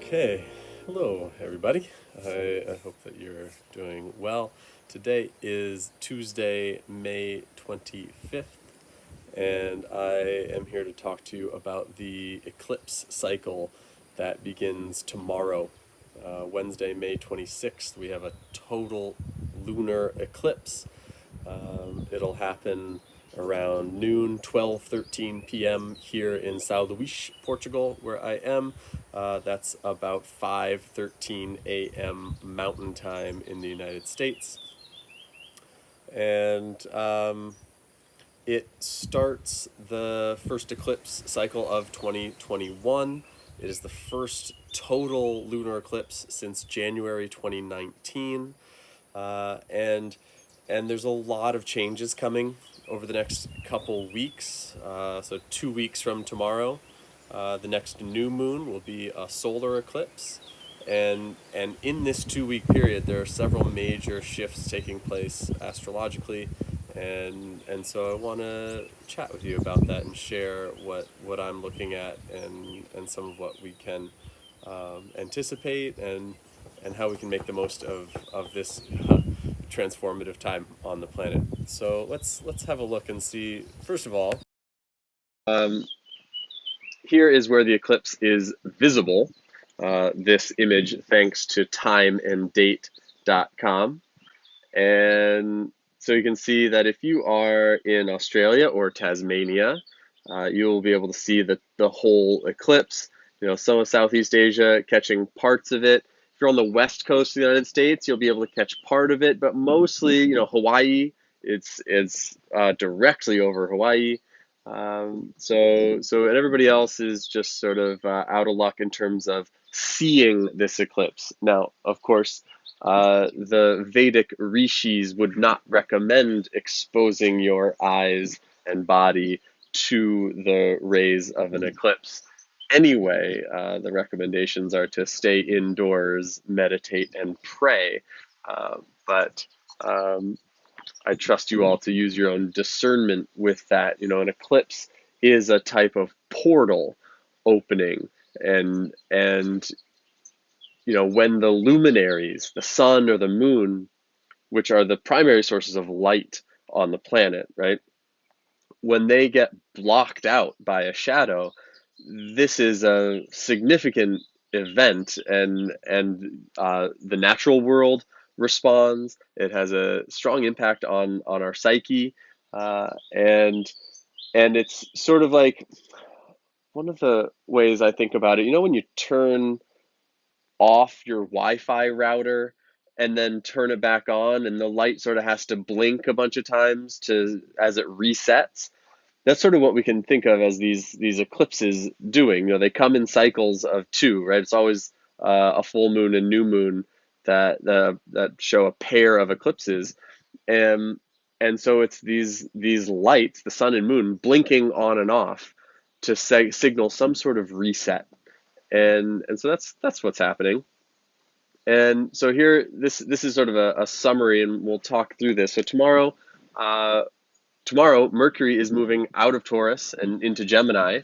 Okay, hello everybody. I hope that you're doing well. Today is Tuesday, May 25th, and I am here to talk to you about the eclipse cycle that begins tomorrow. Wednesday, May 26th, we have a total lunar eclipse. It'll happen around noon, 12:13 p.m. here in São Luís, Portugal, where I am. That's about 5:13 a.m. Mountain Time in the United States. And it starts the first eclipse cycle of 2021. It is the first total lunar eclipse since January 2019. And there's a lot of changes coming over the next couple weeks. So 2 weeks from tomorrow, the next new moon will be a solar eclipse, and in this 2 week period, there are several major shifts taking place astrologically, and so I want to chat with you about that and share what I'm looking at and some of what we can anticipate and how we can make the most of this transformative time on the planet. So let's have a look and see. First of all, um, here is where the eclipse is visible. This image, thanks to timeanddate.com. And so you can see that if you are in Australia or Tasmania, you'll be able to see the whole eclipse. Some of Southeast Asia catching parts of it. If you're on the west coast of the United States, you'll be able to catch part of it, but mostly, Hawaii, it's directly over Hawaii. And everybody else is just sort of out of luck in terms of seeing this eclipse. Now, of course, the Vedic rishis would not recommend exposing your eyes and body to the rays of an eclipse. Anyway, the recommendations are to stay indoors, meditate, and pray. But I trust you all to use your own discernment with that. An eclipse is a type of portal opening, and when the luminaries, the sun or the moon, which are the primary sources of light on the planet, right? When they get blocked out by a shadow, this is a significant event, and the natural world responds. It has a strong impact on our psyche, and it's sort of like one of the ways I think about it. When you turn off your Wi-Fi router and then turn it back on, and the light sort of has to blink a bunch of times to as it resets. That's sort of what we can think of as these eclipses doing. They come in cycles of two, right? It's always a full moon and new moon that show a pair of eclipses, and so it's these lights, the sun and moon, blinking on and off to signal some sort of reset, and so that's what's happening. And so here, this is sort of a summary, and we'll talk through this. So tomorrow, Mercury is moving out of Taurus and into Gemini,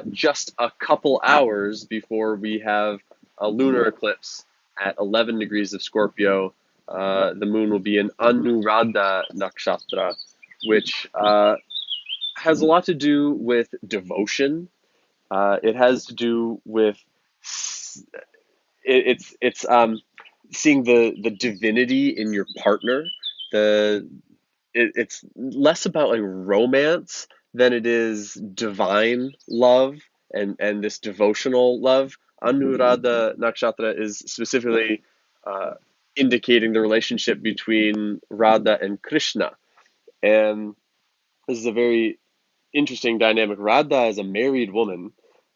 just a couple hours before we have a lunar eclipse at 11 degrees of Scorpio. The moon will be in Anuradha Nakshatra, which has a lot to do with devotion. It has to do with it's seeing the divinity in your partner. It's less about like romance than it is divine love and this devotional love. Anuradha Nakshatra is specifically indicating the relationship between Radha and Krishna. And this is a very interesting dynamic. Radha is a married woman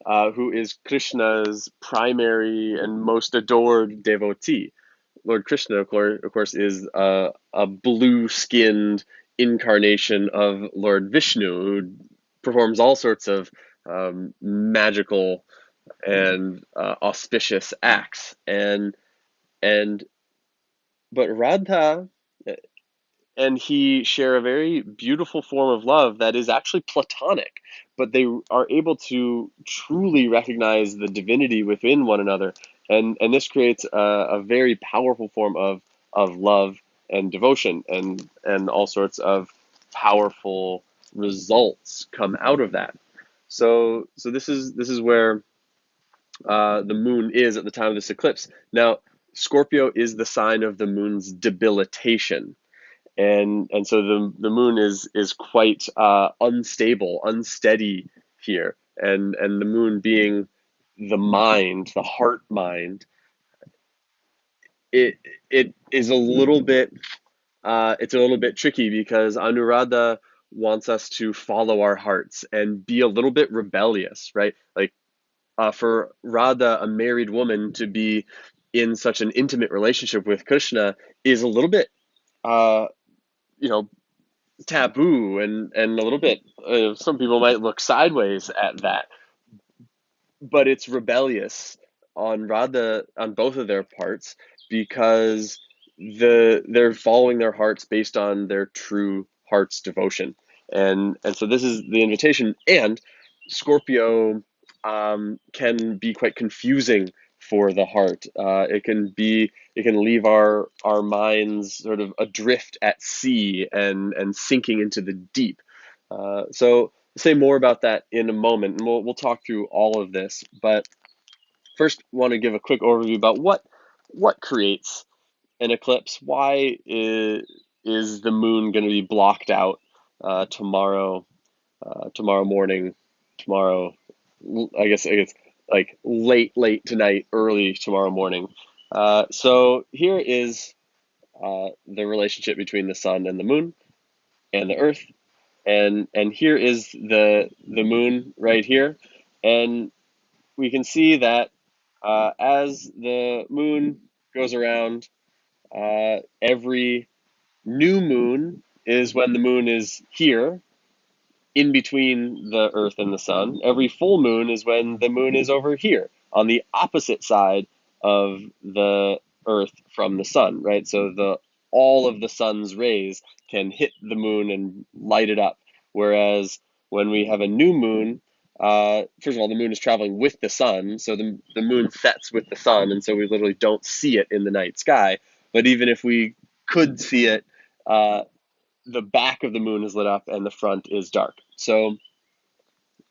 who is Krishna's primary and most adored devotee. Lord Krishna, of course, is a blue-skinned incarnation of Lord Vishnu, who performs all sorts of magical and auspicious acts. But Radha and he share a very beautiful form of love that is actually platonic, but they are able to truly recognize the divinity within one another and this creates a very powerful form of love and devotion, and all sorts of powerful results come out of that. So this is where the moon is at the time of this eclipse. Now, Scorpio is the sign of the moon's debilitation, and so the moon is quite unstable, unsteady here, and the moon being the mind, the heart mind, it it is a little bit it's a little bit tricky because Anuradha wants us to follow our hearts and be a little bit rebellious, right? Like for Radha, a married woman, to be in such an intimate relationship with Krishna is a little bit, uh, you know, taboo, and a little bit. Some people might look sideways at that, but it's rebellious on both of their parts, because they're following their hearts based on their true heart's devotion, and so this is the invitation. And Scorpio can be quite confusing for the heart. It can leave our minds sort of adrift at sea and sinking into the deep. So say more about that in a moment, and we'll talk through all of this. But first, want to give a quick overview about what creates an eclipse. Why is the moon going to be blocked out tomorrow morning, tomorrow? I guess like late tonight, early tomorrow morning. So here is the relationship between the sun and the moon and the earth, and here is the moon right here, and we can see that as the moon goes around, every new moon is when the moon is here in between the earth and the sun. Every full moon is when the moon is over here on the opposite side of the earth from the sun, right? So the all of the sun's rays can hit the moon and light it up. Whereas when we have a new moon, first of all, the moon is traveling with the sun, so the moon sets with the sun, and so we literally don't see it in the night sky. But even if we could see it, uh, the back of the moon is lit up and the front is dark. So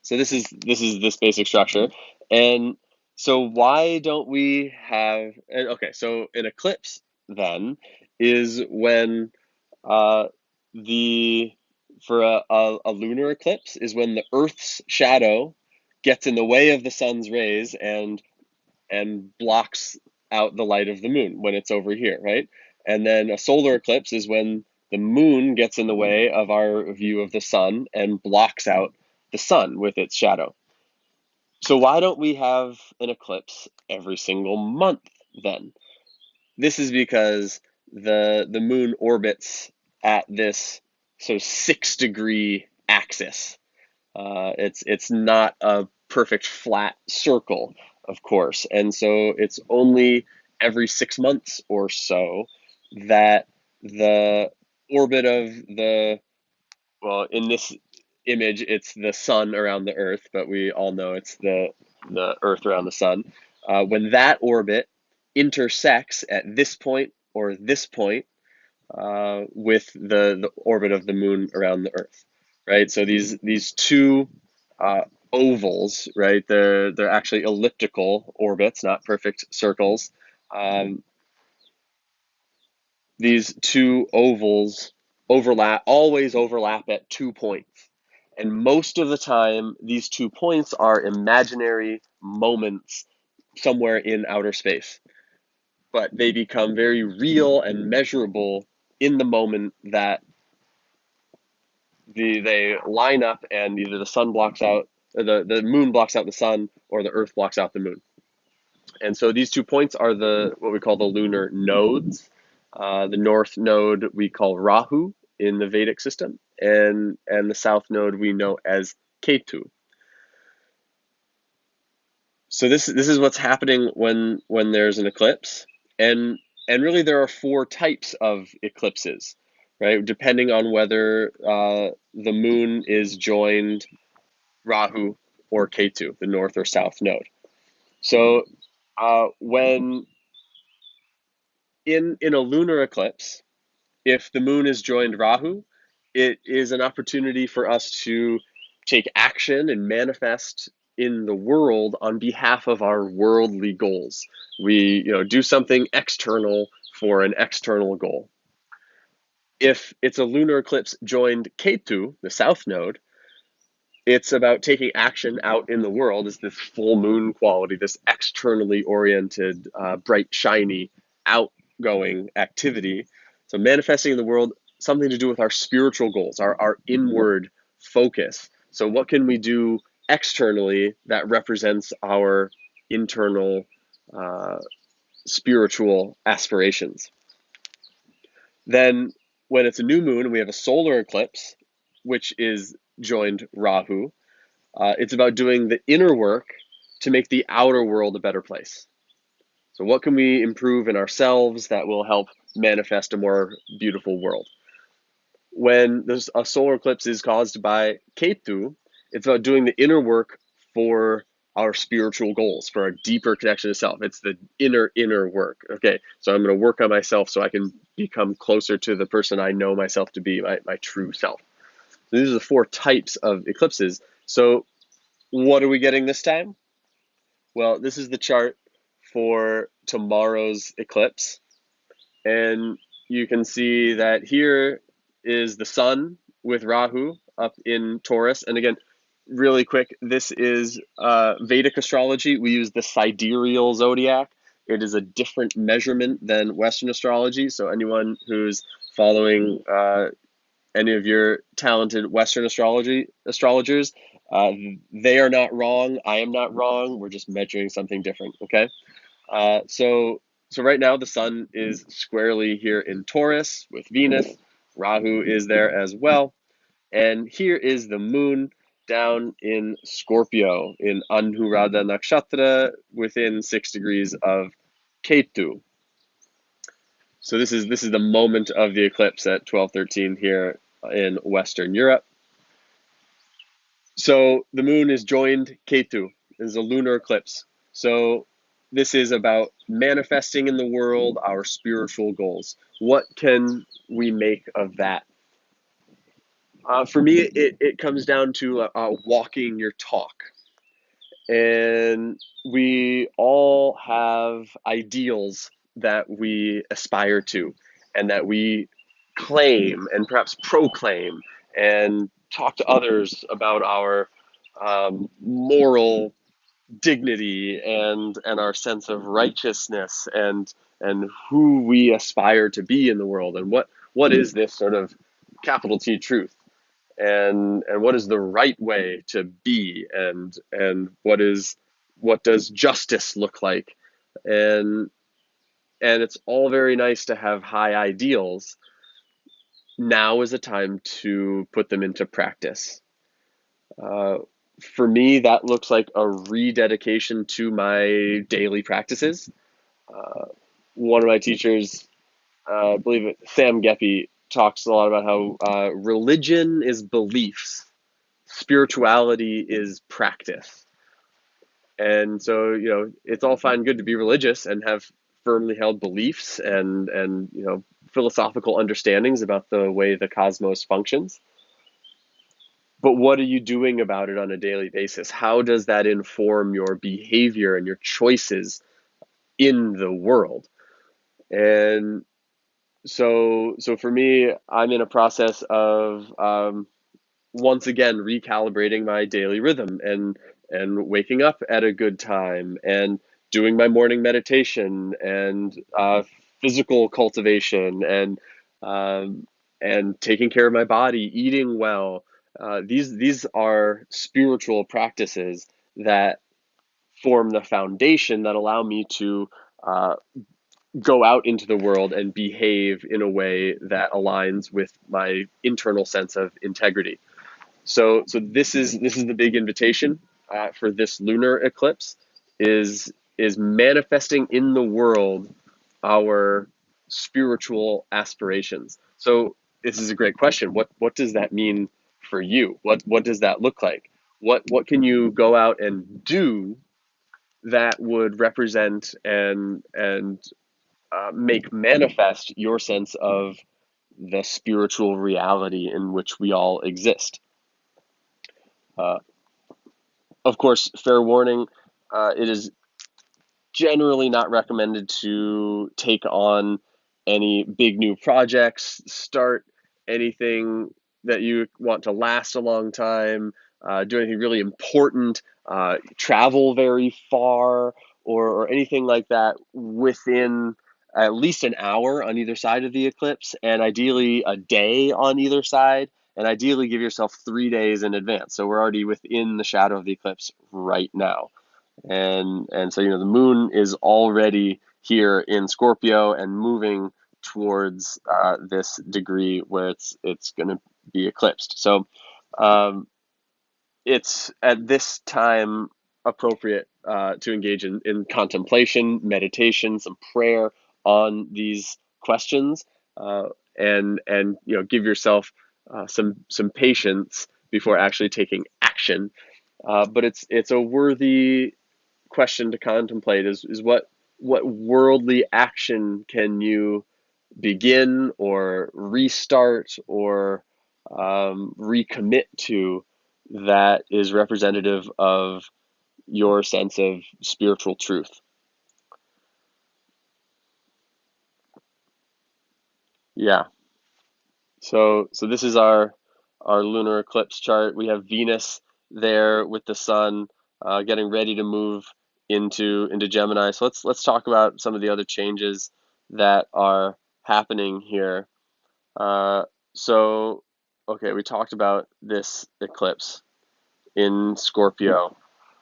this is this basic structure. And so why don't we have and okay, so an eclipse then is when uh the for a lunar eclipse is when the Earth's shadow gets in the way of the sun's rays and blocks out the light of the moon when it's over here, right? And then a solar eclipse is when the moon gets in the way of our view of the sun and blocks out the sun with its shadow. So why don't we have an eclipse every single month then? This is because the moon orbits at this sort of 6-degree axis. It's not a perfect flat circle, of course, and so it's only every 6 months or so that the orbit of the well, in this image, it's the sun around the Earth, but we all know it's the Earth around the sun. When that orbit intersects at this point or this point with the orbit of the moon around the Earth, right? So these two uh, ovals, right? They're actually elliptical orbits, not perfect circles. Um, these two ovals always overlap at 2 points, and most of the time, these 2 points are imaginary moments somewhere in outer space, but they become very real and measurable in the moment that they line up, and either the sun blocks out, or the moon blocks out the sun, or the earth blocks out the moon. And so these 2 points are the what we call the lunar nodes. The north node we call Rahu in the Vedic system, and the south node we know as Ketu. So this is what's happening when there's an eclipse, and really there are four types of eclipses, right? Depending on whether the moon is joined Rahu or Ketu, the north or south node. So When in a lunar eclipse, if the moon is joined Rahu, it is an opportunity for us to take action and manifest in the world on behalf of our worldly goals. We, do something external for an external goal. If it's a lunar eclipse joined Ketu, the south node, it's about taking action out in the world. It's this full moon quality, this externally oriented, bright, shiny, outgoing activity. So manifesting in the world, something to do with our spiritual goals, our inward focus. So what can we do externally that represents our internal uh, spiritual aspirations? Then when it's a new moon and we have a solar eclipse, which is joined Rahu, it's about doing the inner work to make the outer world a better place. So, what can we improve in ourselves that will help manifest a more beautiful world? When a solar eclipse is caused by Ketu, it's about doing the inner work for our spiritual goals, for a deeper connection to self. It's the inner work. Okay, so I'm going to work on myself so I can become closer to the person I know myself to be, my true self. So these are the four types of eclipses. So what are we getting this time? Well, this is the chart for tomorrow's eclipse. And you can see that here is the sun with Rahu up in Taurus. And again, really quick, this is Vedic astrology. We use the sidereal zodiac. It is a different measurement than Western astrology. So anyone who's following any of your talented Western astrologers, they are not wrong. I am not wrong. We're just measuring something different. Okay. So right now the sun is squarely here in Taurus with Venus. Rahu is there as well, and here is the moon down in Scorpio in Anuradha Nakshatra within 6 degrees of Ketu. So this is the moment of the eclipse at 12:13 here in Western Europe. So the moon is joined Ketu. This is a lunar eclipse. So this is about manifesting in the world our spiritual goals. What can we make of that? For me, it comes down to walking your talk. And we all have ideals that we aspire to and that we claim and perhaps proclaim and talk to others about our moral dignity and our sense of righteousness and who we aspire to be in the world and what is this sort of capital T truth and what is the right way to be and what does justice look like and and it's all very nice to have high ideals. Now is a time to put them into practice. uh, for me that looks like a rededication to my daily practices. uh, One of my teachers, I believe Sam Geppy, talks a lot about how religion is beliefs, spirituality is practice. And so, it's all fine and good to be religious and have firmly held beliefs and philosophical understandings about the way the cosmos functions. But what are you doing about it on a daily basis? How does that inform your behavior and your choices in the world? And so for me, I'm in a process of once again recalibrating my daily rhythm and waking up at a good time and doing my morning meditation and physical cultivation and taking care of my body, eating well. These are spiritual practices that form the foundation that allow me to uh, go out into the world and behave in a way that aligns with my internal sense of integrity. So this is the big invitation for this lunar eclipse is manifesting in the world our spiritual aspirations. So this is a great question. What does that mean for you? What does that look like? What can you go out and do that would represent and make manifest your sense of the spiritual reality in which we all exist. Uh, of course, fair warning, it is generally not recommended to take on any big new projects, start anything that you want to last a long time, do anything really important, travel very far, or anything like that within at least an hour on either side of the eclipse, and ideally a day on either side, and ideally give yourself 3 days in advance. So we're already within the shadow of the eclipse right now. And so the moon is already here in Scorpio and moving towards this degree where it's going to be eclipsed. So um, it's at this time appropriate to engage in contemplation, meditation, some prayer on these questions, and give yourself some patience before actually taking action. But it's a worthy question to contemplate is what worldly action can you begin or restart or recommit to that is representative of your sense of spiritual truth. Yeah. So this is our lunar eclipse chart. We have Venus there with the sun getting ready to move into Gemini. So let's talk about some of the other changes that are happening here. Uh, so okay, we talked about this eclipse in Scorpio.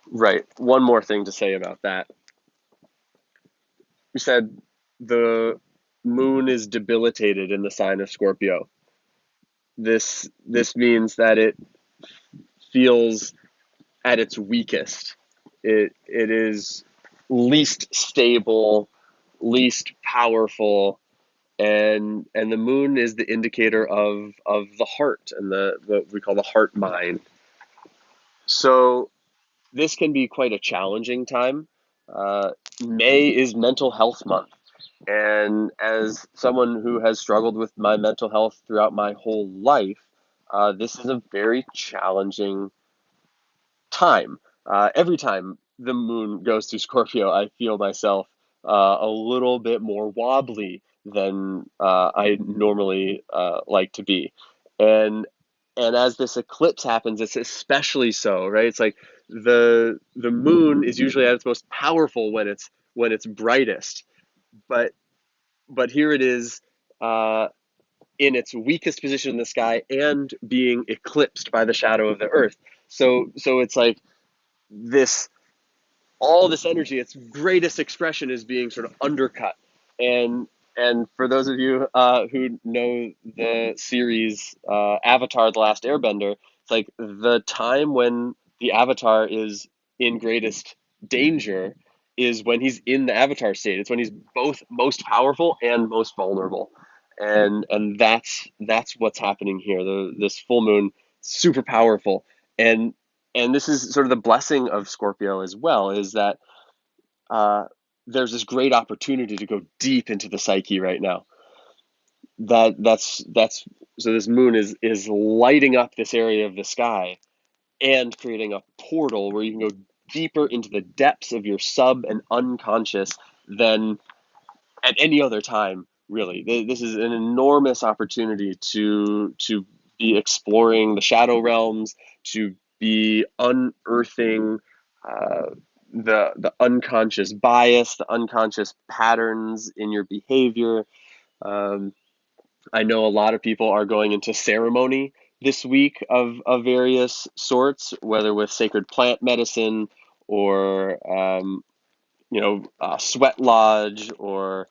Right. One more thing to say about that. We said the moon is debilitated in the sign of Scorpio. This means that it feels at its weakest. It is least stable, least powerful, and the moon is the indicator of the heart and the what we call the heart mind. So this can be quite a challenging time. Uh, May is mental health month. And as someone who has struggled with my mental health throughout my whole life, this is a very challenging time. Every time the moon goes through Scorpio, I feel myself a little bit more wobbly than I normally like to be. And and as this eclipse happens, it's especially so, right? It's like the moon is usually at its most powerful when it's brightest, but here it is uh, in its weakest position in the sky and being eclipsed by the shadow of the Earth. So it's like this all this energy, its greatest expression is being sort of undercut. And for those of you who know the series Avatar: The Last Airbender, it's like the time when the Avatar is in greatest danger is when he's in the Avatar state. It's when he's both most powerful and most vulnerable, and that's what's happening here. This full moon, super powerful, and and this is sort of the blessing of Scorpio as well, is that uh, there's this great opportunity to go deep into the psyche right now. That's so this moon is lighting up this area of the sky and creating a portal where you can go deeper into the depths of your sub and unconscious than at any other time, really. This is an enormous opportunity to be exploring the shadow realms, to be unearthing uh, the unconscious bias, the unconscious patterns in your behavior. Um, I know a lot of people are going into ceremony this week of various sorts, whether with sacred plant medicine or sweat lodge or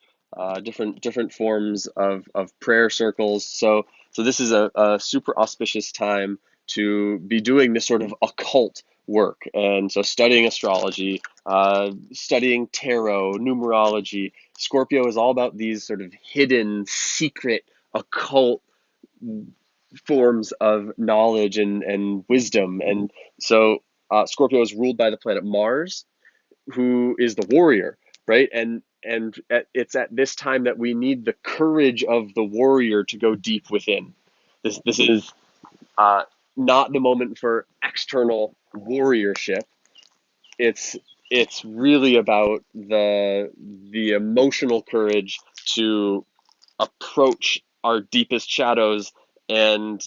different forms of prayer circles. So this is a super auspicious time to be doing this sort of occult work. And so studying astrology, studying tarot, numerology. Scorpio is all about these sort of hidden, secret, occult forms of knowledge and wisdom. And so Scorpio is ruled by the planet Mars, who is the warrior, right? It's at this time that we need the courage of the warrior to go deep within. This is uh, not the moment for external warriorship. It's really about the emotional courage to approach our deepest shadows and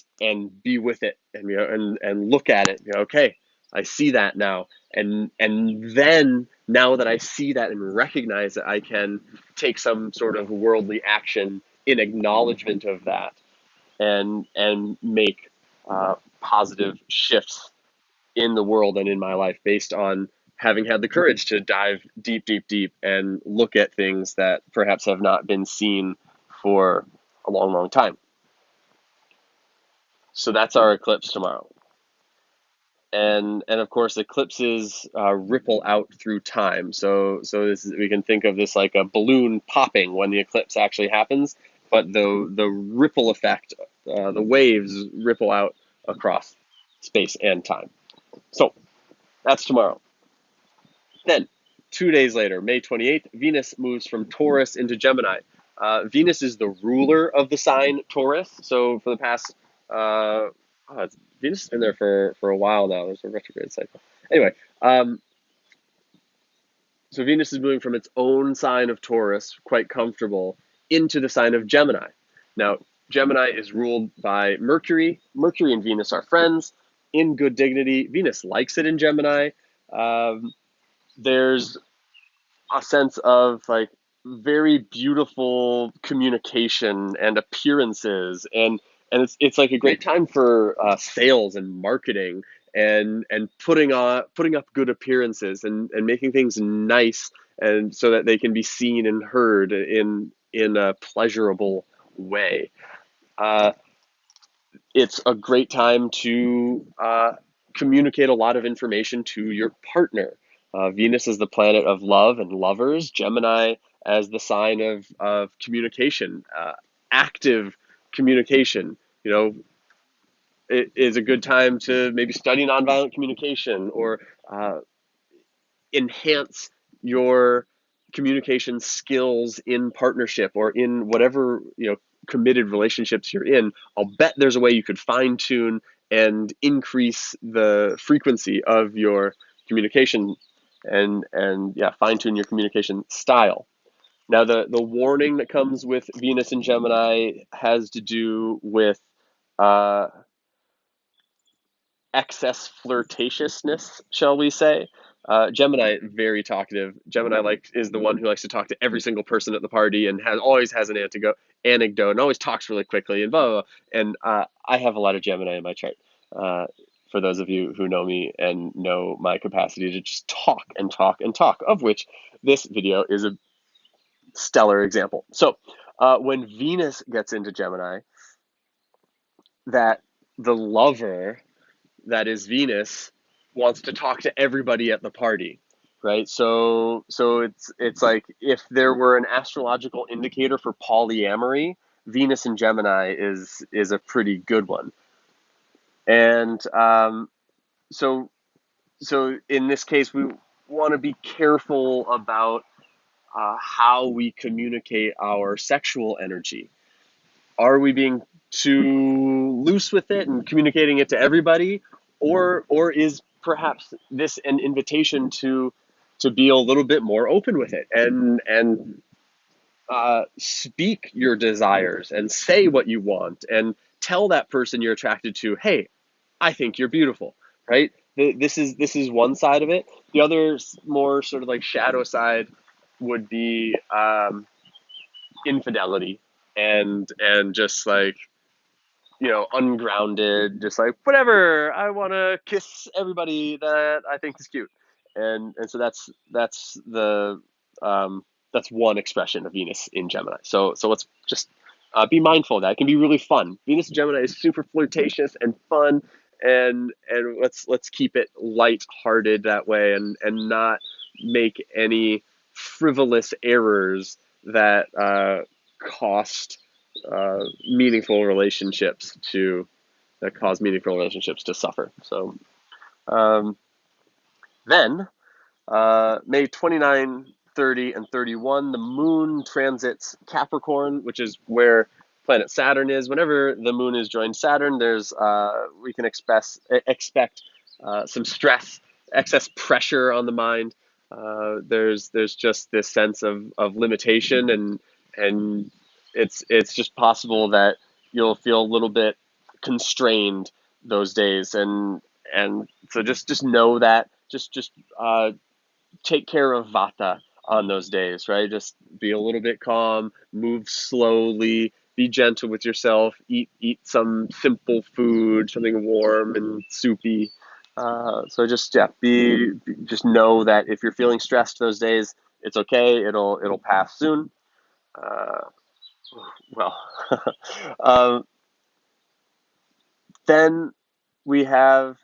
be with it, and and look at it. Okay, I see that now, and then now that I see that and recognize it, I can take some sort of worldly action in acknowledgement of that, and make positive shifts in the world and in my life based on having had the courage to dive deep, deep, deep and look at things that perhaps have not been seen for a long, long time. So that's our eclipse tomorrow. And of course, eclipses ripple out through time. We can think of this like a balloon popping when the eclipse actually happens, but the ripple effect, the waves ripple out across space and time. So that's tomorrow. Then, 2 days later, May 28th, Venus moves from Taurus into Gemini. Venus is the ruler of the sign Taurus. So for the past, Venus has been there for a while now. There's a retrograde cycle. Anyway, so Venus is moving from its own sign of Taurus, quite comfortable, into the sign of Gemini. Now, Gemini is ruled by Mercury. Mercury and Venus are friends in good dignity. Venus likes it in Gemini. There's a sense of like very beautiful communication and appearances, and it's like a great time for sales and marketing and putting up good appearances and making things nice and so that they can be seen and heard in a pleasurable way. Uh, it's a great time to communicate a lot of information to your partner. Venus is the planet of love and lovers, Gemini as the sign of communication, active communication. You know, it is a good time to maybe study nonviolent communication or enhance your communication skills in partnership or in whatever committed relationships you're in. I'll bet there's a way you could fine tune and increase the frequency of your communication and yeah, fine tune your communication style. Now the warning that comes with Venus and Gemini has to do with uh, excess flirtatiousness, shall we say. Gemini, very talkative. Gemini is the one who likes to talk to every single person at the party and always has an anecdote and always talks really quickly and blah, blah, blah. And I have a lot of Gemini in my chart. Uh, for those of you who know me and know my capacity to just talk and talk and talk, of which this video is a stellar example. So when Venus gets into Gemini, that the lover that is Venus wants to talk to everybody at the party, right? So it's like if there were an astrological indicator for polyamory, Venus in Gemini is a pretty good one. And so so in this case, we want to be careful about how we communicate our sexual energy. Are we being too loose with it and communicating it to everybody, or is perhaps this an invitation to be a little bit more open with it and speak your desires and say what you want and tell that person you're attracted to, hey, I think you're beautiful, right? This is one side of it. The other more sort of like shadow side would be infidelity and just like ungrounded, just like whatever. I want to kiss everybody that I think is cute, and so um, that's one expression of Venus in Gemini. So let's just be mindful of that. It can be really fun. Venus in Gemini is super flirtatious and fun, and let's keep it light-hearted that way, and not make any frivolous errors that cost meaningful relationships to that cause meaningful relationships to suffer. So then May 29, 30, and 31, the moon transits Capricorn, which is where planet Saturn is. Whenever the moon is joined Saturn, we can expect some stress, excess pressure on the mind. There's just this sense of limitation, and it's just possible that you'll feel a little bit constrained those days, and so just know that just take care of vata on those days, right? Just be a little bit calm, move slowly, be gentle with yourself, eat some simple food, something warm and soupy. So just yeah, just know that if you're feeling stressed those days, it's okay. It'll pass soon. Uh, well, um, then we have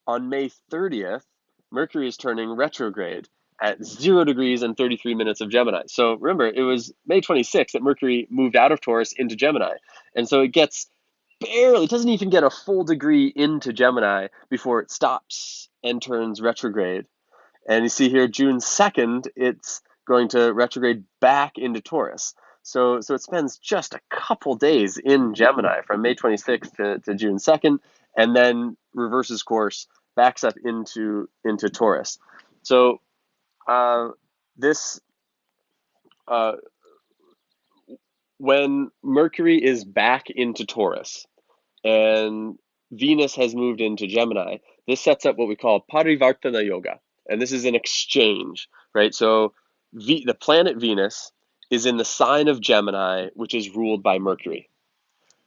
on May 30th, Mercury is turning retrograde at 0 degrees and 33 minutes of Gemini. So remember, it was May 26th that Mercury moved out of Taurus into Gemini. And so it doesn't even get a full degree into Gemini before it stops and turns retrograde. And you see here, June 2nd, it's going to retrograde back into Taurus. So it spends just a couple days in Gemini from May 26th to June 2nd, and then reverses course, backs up into Taurus. So uh, this uh, when Mercury is back into Taurus and Venus has moved into Gemini, this sets up what we call Parivartana Yoga. And this is an exchange, right? So the planet Venus is in the sign of Gemini, which is ruled by Mercury.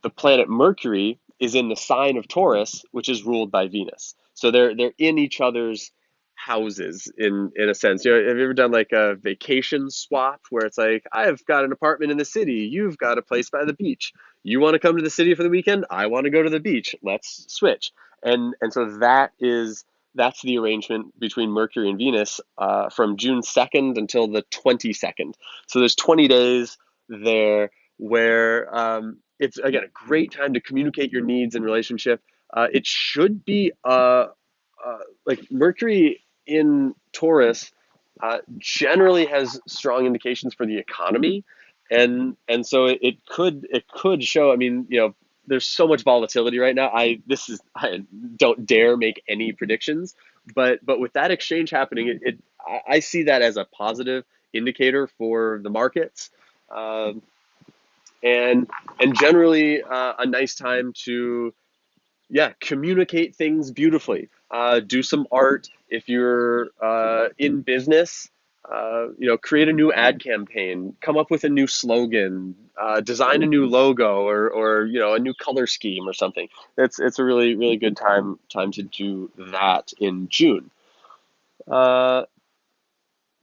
The planet Mercury is in the sign of Taurus, which is ruled by Venus. So they're in each other's houses in a sense. Have you ever done like a vacation swap where it's like, I've got an apartment in the city, you've got a place by the beach. You want to come to the city for the weekend? I want to go to the beach. Let's switch. And so that's the arrangement between Mercury and Venus from June 2nd until the 22nd. So there's 20 days there where it's again a great time to communicate your needs in relationship. It should be like Mercury in Taurus generally has strong indications for the economy, and so it could show. I mean, there's so much volatility right now. I don't dare make any predictions, but with that exchange happening, I see that as a positive indicator for the markets. Um, and and generally a nice time to communicate things beautifully. Do some art if you're in business. Create a new ad campaign, come up with a new slogan, design a new logo, or a new color scheme or something. It's a really really good time to do that in June. Uh,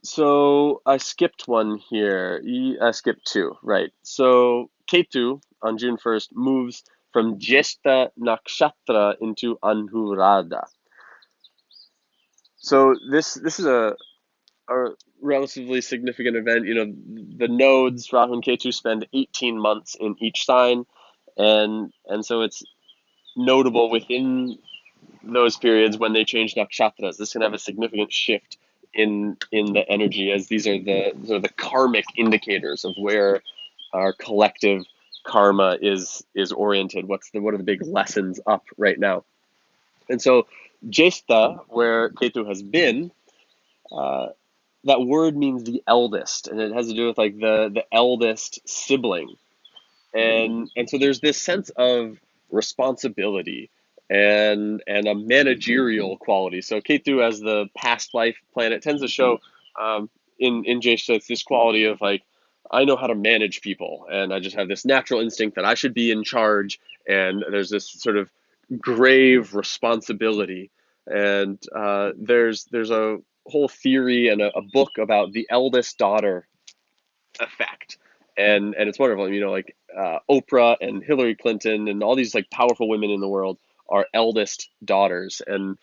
so I skipped one here. I skipped two, right? So Ketu on June 1st moves from Jyeshta Nakshatra into Anuradha. So this is a relatively significant event. The nodes Rahu and Ketu spend 18 months in each sign, and so it's notable within those periods when they change nakshatras. This can have a significant shift in the energy, as these are the karmic indicators of where our collective karma is oriented. What are the big lessons up right now? And so Jesta, where Ketu has been, uh, that word means the eldest, and it has to do with like the eldest sibling. And so there's this sense of responsibility and a managerial quality. So Ketu, as the past life planet, tends to show in Jeshta, it's this quality of like, I know how to manage people, and I just have this natural instinct that I should be in charge, and there's this sort of grave responsibility. And there's a whole theory and a book about the eldest daughter effect, and it's wonderful. Like Oprah and Hillary Clinton and all these like powerful women in the world are eldest daughters, and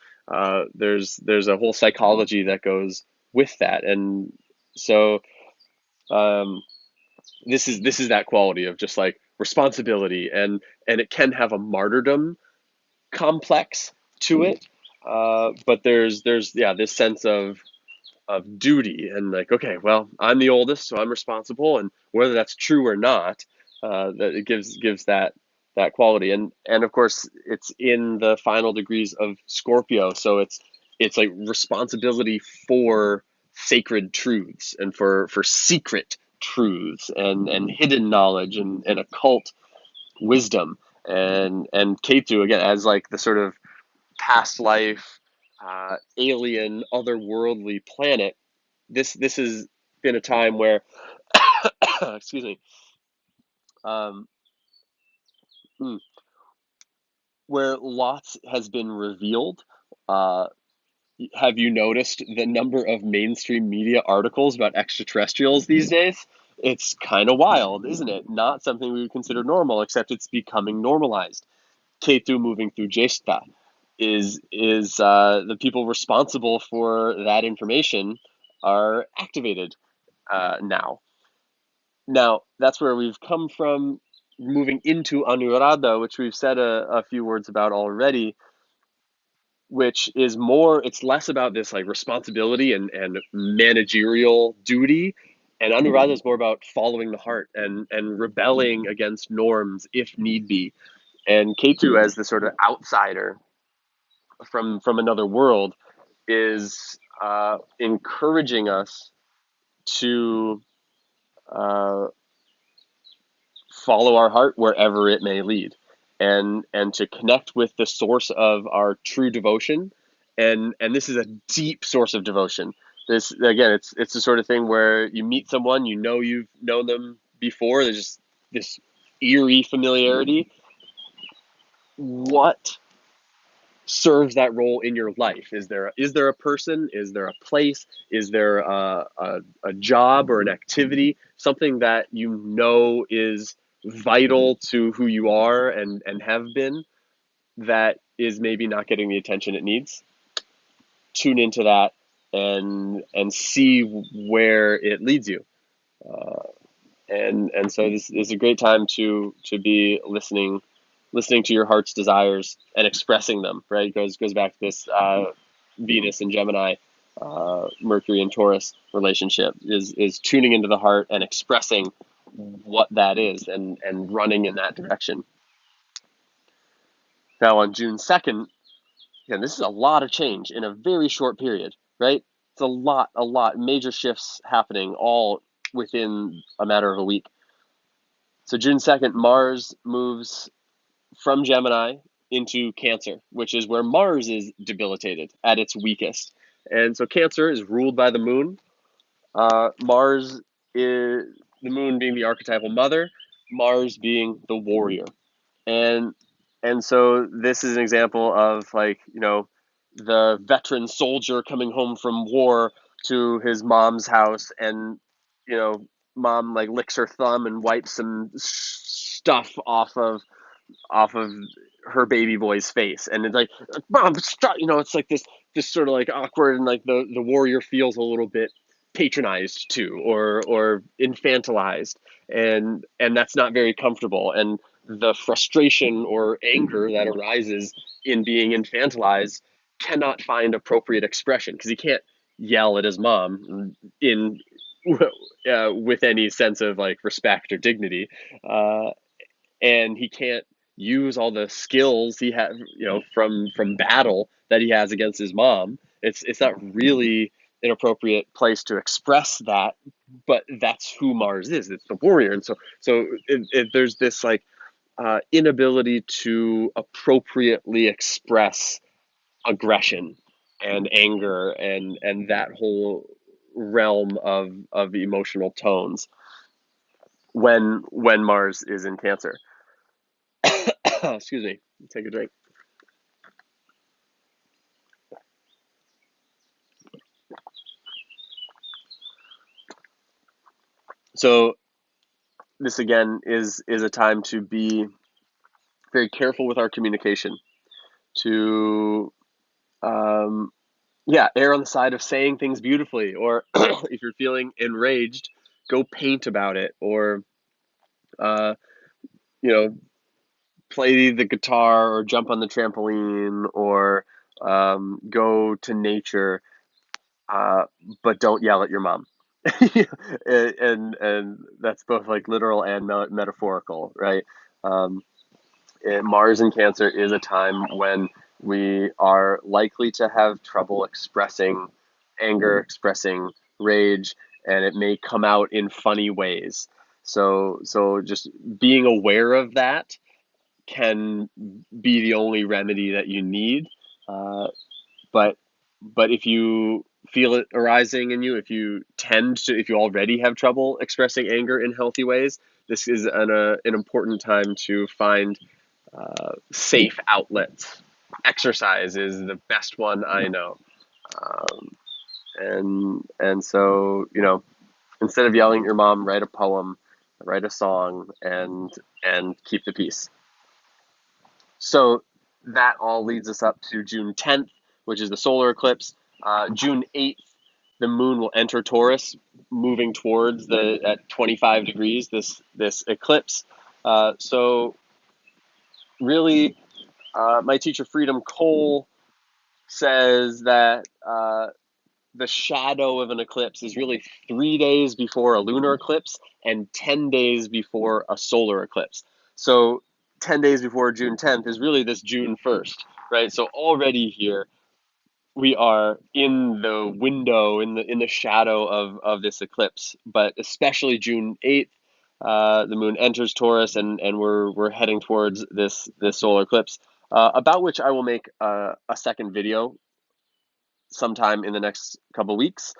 there's a whole psychology that goes with that, and so um, this is that quality of just like responsibility, and it can have a martyrdom complex to it, but there's this sense of of duty and like, okay, well, I'm the oldest, so I'm responsible, and whether that's true or not, that it gives that quality, and of course it's in the final degrees of Scorpio, so it's like responsibility for sacred truths and for secret truths and hidden knowledge and occult wisdom, and Ketu again as like the sort of past life, alien, otherworldly planet. This has been a time where, excuse me, um, mm, where lots has been revealed. Uh, have you noticed the number of mainstream media articles about extraterrestrials these days? It's kind of wild, isn't it? Not something we would consider normal, except it's becoming normalized. Ketu moving through Jesta is the people responsible for that information are activated now. Now, that's where we've come from, moving into Anuradha, which we've said a few words about already, which is more, it's less about this like responsibility and managerial duty. And Anuradha is more about following the heart and rebelling against norms if need be. And Ketu, as the sort of outsider from another world, is encouraging us to uh, follow our heart wherever it may lead, and to connect with the source of our true devotion. And this is a deep source of devotion. This again, it's the sort of thing where you meet someone, you know you've known them before. There's just this eerie familiarity. What serves that role in your life? Is there a person? Is there a place? Is there a job or an activity? Something that you know is vital to who you are and have been, that is maybe not getting the attention it needs. Tune into that and see where it leads you. Uh, and so this is a great time to be listening to your heart's desires and expressing them. Right, goes back to this Venus and Gemini, Mercury and Taurus relationship is tuning into the heart and expressing what that is and running in that direction. Now on June 2nd, again, this is a lot of change in a very short period, right? It's a lot major shifts happening all within a matter of a week. So June 2nd, Mars moves from Gemini into Cancer, which is where Mars is debilitated at its weakest. And so Cancer is ruled by the moon. Mars is the moon being the archetypal mother, Mars being the warrior. And and so this is an example of like, the veteran soldier coming home from war to his mom's house, and you know mom like licks her thumb and wipes some stuff off of her baby boy's face, and it's like, mom, stop. It's like this sort of like awkward, and like the warrior feels a little bit patronized too, or infantilized, and that's not very comfortable. And the frustration or anger that arises in being infantilized cannot find appropriate expression because he can't yell at his mom in with any sense of like respect or dignity, uh, and he can't use all the skills he had, from battle that he has against his mom. It's not really an appropriate place to express that, but that's who Mars is. It's the warrior, and there's this like inability to appropriately express aggression and anger and that whole realm of emotional tones when Mars is in Cancer. Excuse me. Take a drink. So this again is a time to be very careful with our communication. To err on the side of saying things beautifully, or if you're feeling enraged, go paint about it, or uh, you know, play the guitar, or jump on the trampoline, or go to nature. but don't yell at your mom. And that's both like literal and metaphorical, right? Um, Mars in Cancer is a time when we are likely to have trouble expressing anger, expressing rage, and it may come out in funny ways. So just being aware of that can be the only remedy that you need. Uh, but but if you feel it arising in you, if you already have trouble expressing anger in healthy ways, this is an important time to find safe outlets. Exercise is the best one I know. Um, and so, instead of yelling at your mom, write a poem, write a song, and keep the peace. So that all leads us up to June 10th, which is the solar eclipse. June 8th, the moon will enter Taurus, moving towards at 25 degrees this eclipse. So really, my teacher Freedom Cole says that the shadow of an eclipse is really 3 days before a lunar eclipse and 10 days before a solar eclipse. So 10 days before June 10th is really this June 1st, right? So already here we are in the window, in the shadow of this eclipse, but especially June 8th, the moon enters Taurus, and we're heading towards this solar eclipse, about which I will make a second video sometime in the next couple weeks.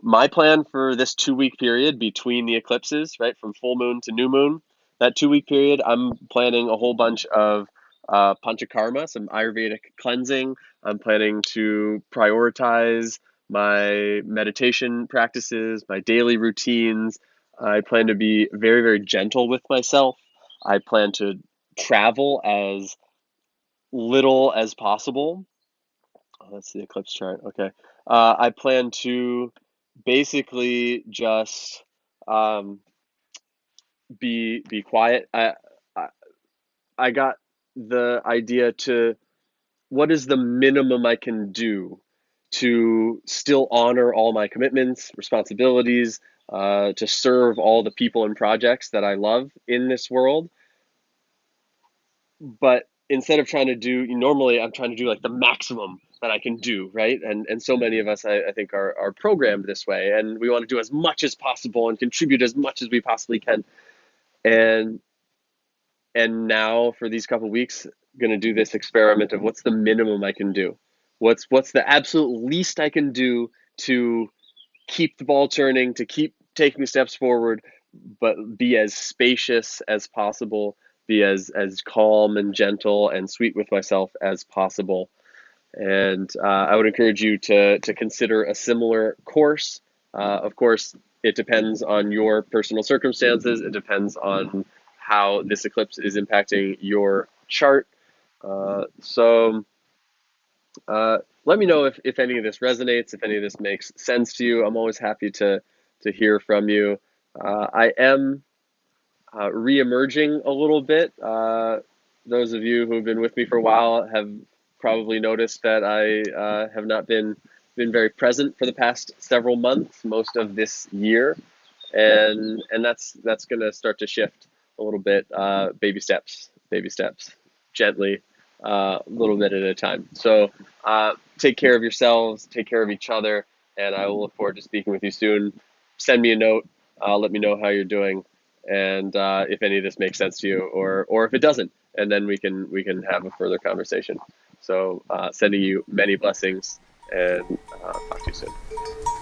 My plan for this 2 week period between the eclipses, right, from full moon to new moon, that 2 week period, I'm planning a whole bunch of panchakarma, some Ayurvedic cleansing. I'm planning to prioritize my meditation practices, my daily routines. I plan to be very, very gentle with myself. I plan to travel as little as possible. Oh, that's the eclipse chart. Okay. I plan to basically just um, be quiet. I I got the idea to what is the minimum I can do to still honor all my commitments, responsibilities, to serve all the people and projects that I love in this world, but instead of trying to do normally I'm trying to do like the maximum that I can do, right? And so many of us I think are programmed this way, and we want to do as much as possible and contribute as much as we possibly can. And now for these couple weeks, going to do this experiment of what's the minimum I can do, what's the absolute least I can do to keep the ball turning, to keep taking steps forward, but be as spacious as possible, be as calm and gentle and sweet with myself as possible. And I would encourage you to consider a similar course. Of course, it depends on your personal circumstances. It depends on how this eclipse is impacting your chart. So let me know if any of this resonates, if any of this makes sense to you. I'm always happy to hear from you. I am re-emerging a little bit. Those of you who have been with me for a while have probably noticed that I have not been very present for the past several months, most of this year, and that's going to start to shift a little bit. Baby steps, gently, a little bit at a time. So take care of yourselves, take care of each other, and I will look forward to speaking with you soon. Send me a note. Let me know how you're doing, and if any of this makes sense to you, or if it doesn't, and then we can have a further conversation. So sending you many blessings, and talk to you soon.